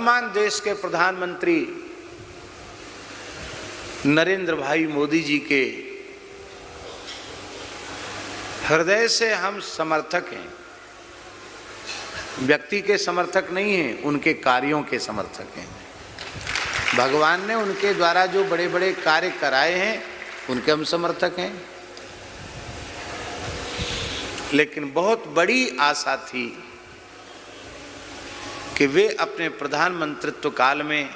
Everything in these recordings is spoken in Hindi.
वर्तमान देश के प्रधानमंत्री नरेंद्र भाई मोदी जी के हृदय से हम समर्थक हैं। व्यक्ति के समर्थक नहीं हैं, उनके कार्यों के समर्थक हैं। भगवान ने उनके द्वारा जो बड़े बड़े कार्य कराए हैं उनके हम समर्थक हैं। लेकिन बहुत बड़ी आशा थी कि वे अपने प्रधानमंत्रित्व काल में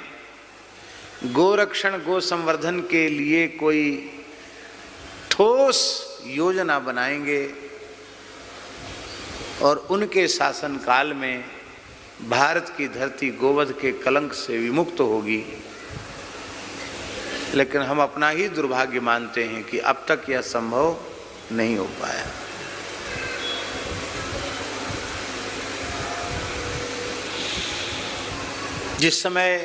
गोरक्षण गो संवर्धन के लिए कोई ठोस योजना बनाएंगे और उनके शासन काल में भारत की धरती गोवध के कलंक से विमुक्त होगी। लेकिन हम अपना ही दुर्भाग्य मानते हैं कि अब तक यह संभव नहीं हो पाया। जिस समय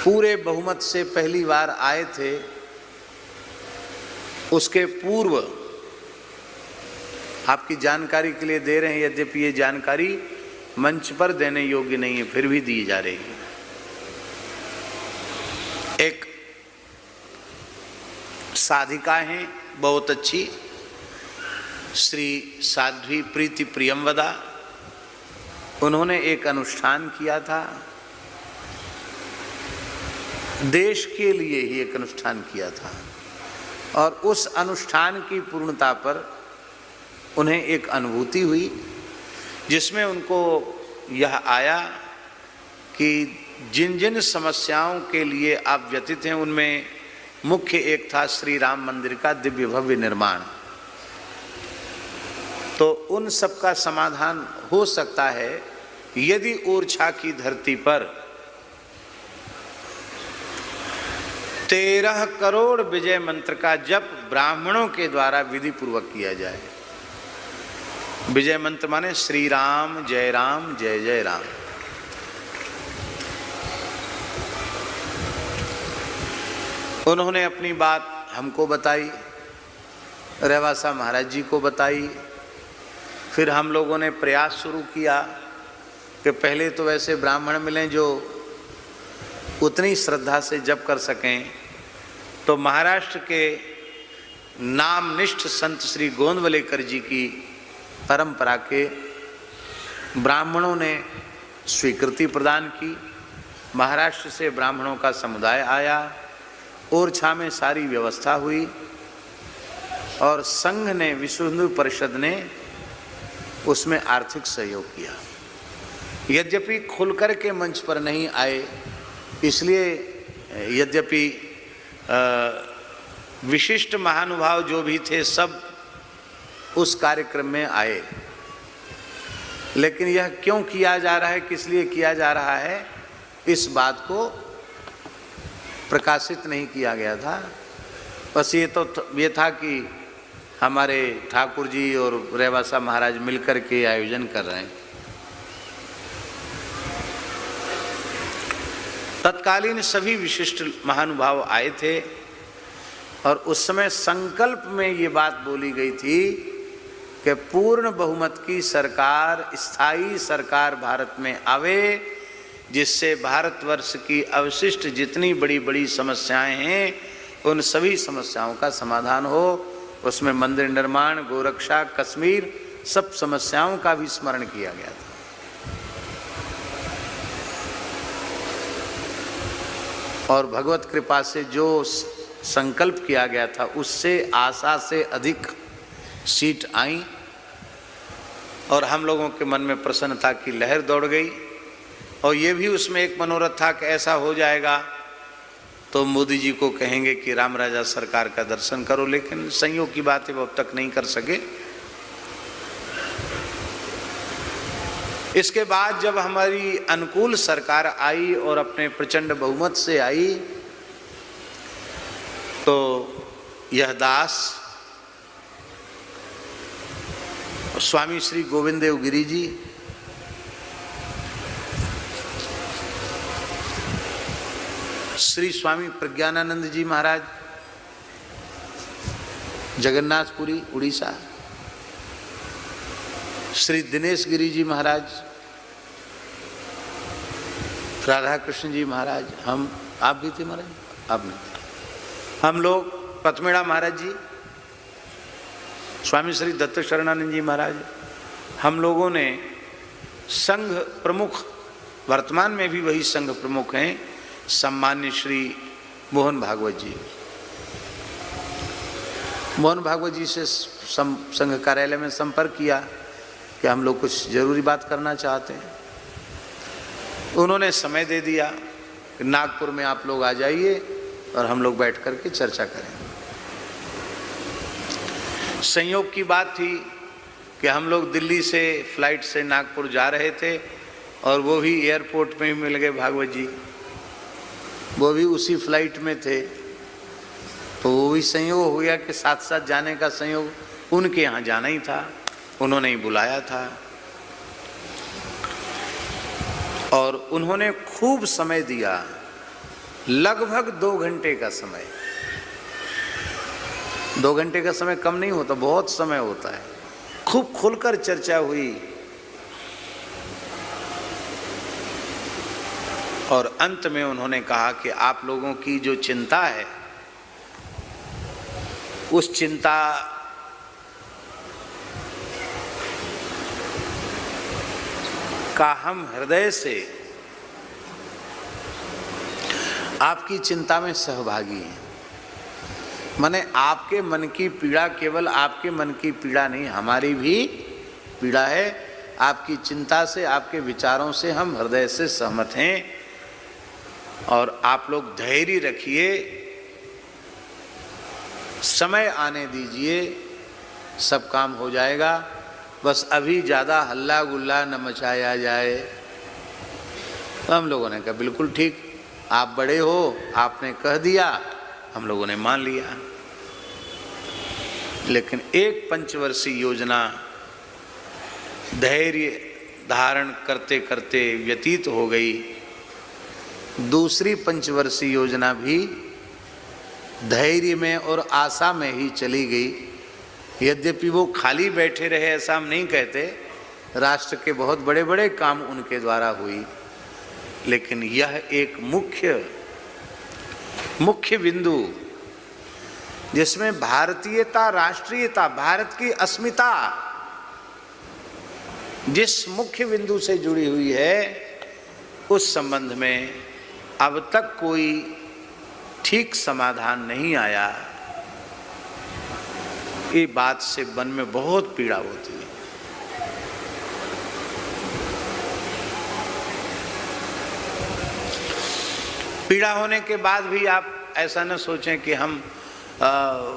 पूरे बहुमत से पहली बार आए थे, उसके पूर्व आपकी जानकारी के लिए दे रहे हैं, यद्यपि ये जानकारी मंच पर देने योग्य नहीं है, फिर भी दी जा रही है। एक साधिका हैं बहुत अच्छी, श्री साध्वी प्रीति प्रियमवदा, उन्होंने एक अनुष्ठान किया था, देश के लिए ही एक अनुष्ठान किया था, और उस अनुष्ठान की पूर्णता पर उन्हें एक अनुभूति हुई जिसमें उनको यह आया कि जिन जिन समस्याओं के लिए आप व्यतीत हैं उनमें मुख्य एक था श्री राम मंदिर का दिव्य भव्य निर्माण। तो उन सब का समाधान हो सकता है यदि ओरछा की धरती पर 13 करोड़ विजय मंत्र का जप ब्राह्मणों के द्वारा विधि पूर्वक किया जाए। विजय मंत्र माने श्री राम जय जय राम। उन्होंने अपनी बात हमको बताई, रेवासा महाराज जी को बताई। फिर हम लोगों ने प्रयास शुरू किया कि पहले तो वैसे ब्राह्मण मिलें जो उतनी श्रद्धा से जप कर सकें। तो महाराष्ट्र के नामनिष्ठ संत श्री गोंदवलेकर जी की परंपरा के ब्राह्मणों ने स्वीकृति प्रदान की। महाराष्ट्र से ब्राह्मणों का समुदाय आया, ओरछा में सारी व्यवस्था हुई और संघ ने, विश्व हिंदू परिषद ने उसमें आर्थिक सहयोग किया। यद्यपि खुलकर के मंच पर नहीं आए, इसलिए यद्यपि विशिष्ट महानुभाव जो भी थे सब उस कार्यक्रम में आए, लेकिन यह क्यों किया जा रहा है, किस लिए किया जा रहा है, इस बात को प्रकाशित नहीं किया गया था। बस ये था कि हमारे ठाकुर जी और रेवासा महाराज मिलकर के आयोजन कर रहे हैं। तत्कालीन सभी विशिष्ट महानुभाव आए थे और उस समय संकल्प में ये बात बोली गई थी कि पूर्ण बहुमत की सरकार, स्थायी सरकार भारत में आवे, जिससे भारतवर्ष की अवशिष्ट जितनी बड़ी बड़ी समस्याएं हैं उन सभी समस्याओं का समाधान हो। उसमें मंदिर निर्माण, गोरक्षा, कश्मीर, सब समस्याओं का भी स्मरण किया गया था। और भगवत कृपा से जो संकल्प किया गया था उससे आशा से अधिक सीट आई और हम लोगों के मन में प्रसन्नता की लहर दौड़ गई। और ये भी उसमें एक मनोरथ था कि ऐसा हो जाएगा तो मोदी जी को कहेंगे कि राम राजा सरकार का दर्शन करो, लेकिन संयोग की बात है वो अब तक नहीं कर सके। इसके बाद जब हमारी अनुकूल सरकार आई और अपने प्रचंड बहुमत से आई, तो यह दास स्वामी श्री गोविंद देव गिरी जी, श्री स्वामी प्रज्ञानानंद जी महाराज जगन्नाथपुरी उड़ीसा, श्री दिनेश गिरी जी महाराज, राधा कृष्ण जी महाराज, हम, आप भी थे महाराज? आप नहीं थे। हम लोग, पथमेड़ा महाराज जी, स्वामी श्री दत्त शरणानंद जी महाराज, हम लोगों ने संघ प्रमुख, वर्तमान में भी वही संघ प्रमुख हैं, सम्मान्य श्री मोहन भागवत जी, मोहन भागवत जी से संघ कार्यालय में संपर्क किया कि हम लोग कुछ जरूरी बात करना चाहते हैं। उन्होंने समय दे दिया कि नागपुर में आप लोग आ जाइए और हम लोग बैठ करके चर्चा करें। संयोग की बात थी कि हम लोग दिल्ली से फ्लाइट से नागपुर जा रहे थे और वो भी एयरपोर्ट में ही मिल गए भागवत जी, वो भी उसी फ्लाइट में थे। तो वो भी संयोग हो गया कि साथ साथ जाने का संयोग, उनके यहाँ जाना ही था, उन्होंने ही बुलाया था। और उन्होंने खूब समय दिया, लगभग 2 घंटे का समय। 2 घंटे का समय कम नहीं होता, बहुत समय होता है। खूब खुलकर चर्चा हुई और अंत में उन्होंने कहा कि आप लोगों की जो चिंता है, उस चिंता का हम हृदय से आपकी चिंता में सहभागी हैं। माने आपके मन की पीड़ा केवल आपके मन की पीड़ा नहीं, हमारी भी पीड़ा है। आपकी चिंता से, आपके विचारों से हम हृदय से सहमत हैं और आप लोग धैर्य रखिए, समय आने दीजिए, सब काम हो जाएगा। बस अभी ज़्यादा हल्ला गुल्ला न मचाया जाए। तो हम लोगों ने कहा बिल्कुल ठीक, आप बड़े हो, आपने कह दिया, हम लोगों ने मान लिया। लेकिन एक पंचवर्षीय योजना धैर्य धारण करते करते व्यतीत हो गई। दूसरी पंचवर्षीय योजना भी धैर्य में और आशा में ही चली गई। यद्यपि वो खाली बैठे रहे ऐसा हम नहीं कहते, राष्ट्र के बहुत बड़े बड़े काम उनके द्वारा हुई, लेकिन यह एक मुख्य बिंदु जिसमें भारतीयता, राष्ट्रीयता, भारत की अस्मिता जिस मुख्य बिंदु से जुड़ी हुई है, उस संबंध में अब तक कोई ठीक समाधान नहीं आया। ये बात से मन में बहुत पीड़ा होती है। पीड़ा होने के बाद भी आप ऐसा न सोचें कि हम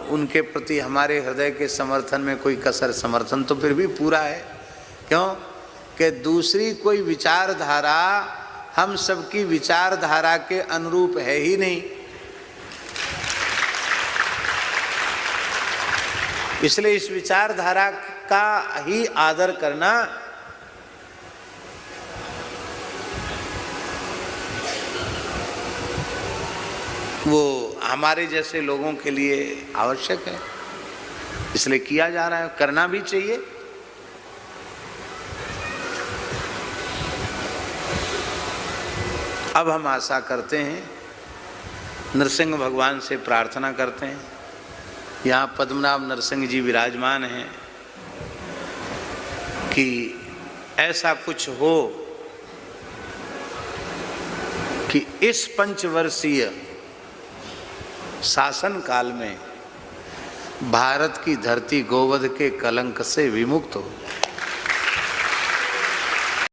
उनके प्रति हमारे हृदय के समर्थन में कोई कसर, समर्थन तो फिर भी पूरा है। क्यों कि दूसरी कोई विचारधारा हम सबकी विचारधारा के अनुरूप है ही नहीं। इसलिए इस विचारधारा का ही आदर करना वो हमारे जैसे लोगों के लिए आवश्यक है, इसलिए किया जा रहा है, करना भी चाहिए। अब हम आशा करते हैं, नरसिंह भगवान से प्रार्थना करते हैं, यहाँ पद्मनाभ नरसिंह जी विराजमान हैं, कि ऐसा कुछ हो कि इस पंचवर्षीय शासन काल में भारत की धरती गोवध के कलंक से विमुक्त हो जाए।